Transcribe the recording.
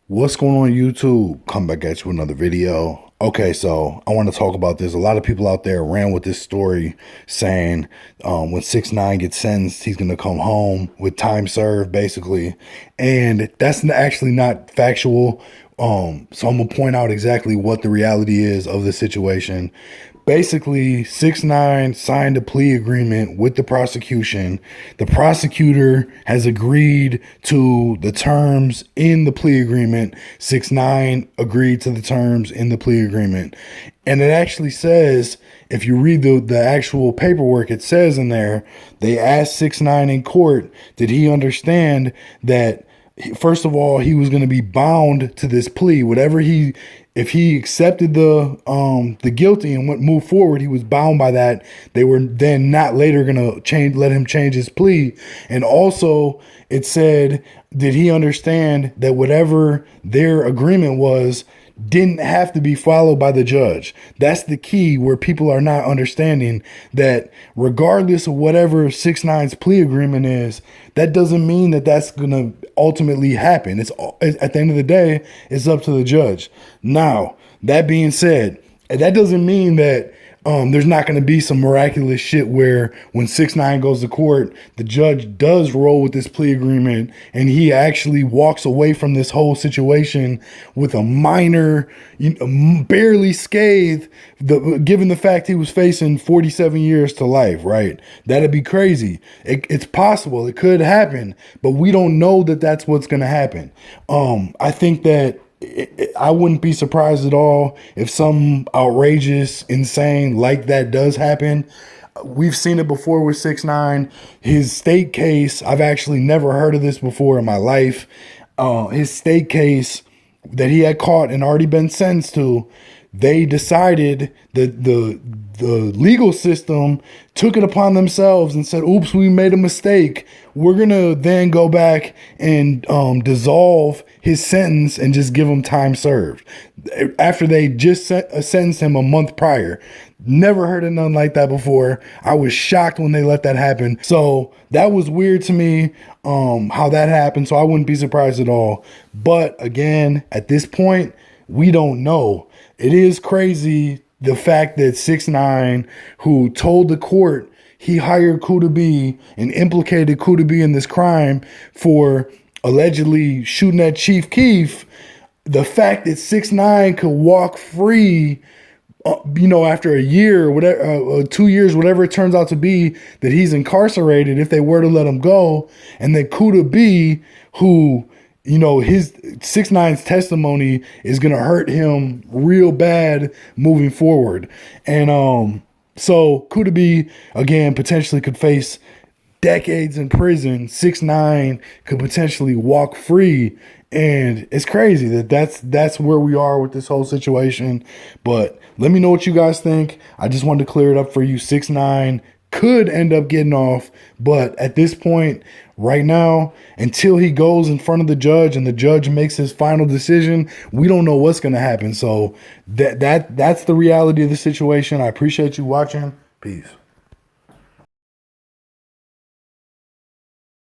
What's going on YouTube? Come back at you with another video. Okay, so I want to talk about this. A lot of people out there ran with this story saying when 6ix9ine gets sentenced, he's going to come home with time served, basically. And that's actually not factual. So I'm going to point out exactly what the reality is of the situation. Basically, 6ix9ine signed a plea agreement with the prosecution. The prosecutor has agreed to the terms in the plea agreement. 6ix9ine agreed to the terms in the plea agreement. And it actually says, if you read the actual paperwork, it says in there, they asked 6ix9ine in court, did he understand that, first of all, he was going to be bound to this plea? If he accepted the guilty and moved forward, he was bound by that. They were then not later going to let him change his plea. And also it said, did he understand that whatever their agreement was didn't have to be followed by the judge? That's the key, where people are not understanding that regardless of whatever 6ix9ine's plea agreement is, that doesn't mean that that's going to ultimately happen. It's at the end of the day, it's up to the judge. Now, that being said, that doesn't mean that there's not going to be some miraculous shit where when 6ix9ine goes to court, the judge does roll with this plea agreement and he actually walks away from this whole situation with a minor, barely scathed, given the fact he was facing 47 years to life, right? That'd be crazy. It's possible. It could happen, but we don't know that that's what's going to happen. I think that I wouldn't be surprised at all if some outrageous, insane like that does happen. We've seen it before with 6ix9ine. His state case, I've actually never heard of this before in my life. His state case that he had caught and already been sentenced to, they decided that the legal system took it upon themselves and said, oops, we made a mistake. We're going to then go back and dissolve his sentence and just give him time served after they just sentenced him a month prior. Never heard of nothing like that before. I was shocked when they let that happen. So that was weird to me, how that happened. So I wouldn't be surprised at all. But again, at this point, we don't know. It is crazy, the fact that 6ix9ine, who told the court he hired Kuda B and implicated Kuda B in this crime for allegedly shooting at Chief Keef, the fact that 6ix9ine could walk free, after a year, whatever, 2 years, whatever it turns out to be, that he's incarcerated if they were to let him go, and that Kuda B, who, his 6ix9ine's testimony is going to hurt him real bad moving forward. And so Kuda B, again, potentially could face decades in prison. 6ix9ine could potentially walk free. And it's crazy that's where we are with this whole situation. But let me know what you guys think. I just wanted to clear it up for you. 6ix9ine could end up getting off, but at this point, right now, until he goes in front of the judge and the judge makes his final decision, we don't know what's going to happen. So that's the reality of the situation. I appreciate you watching. Peace.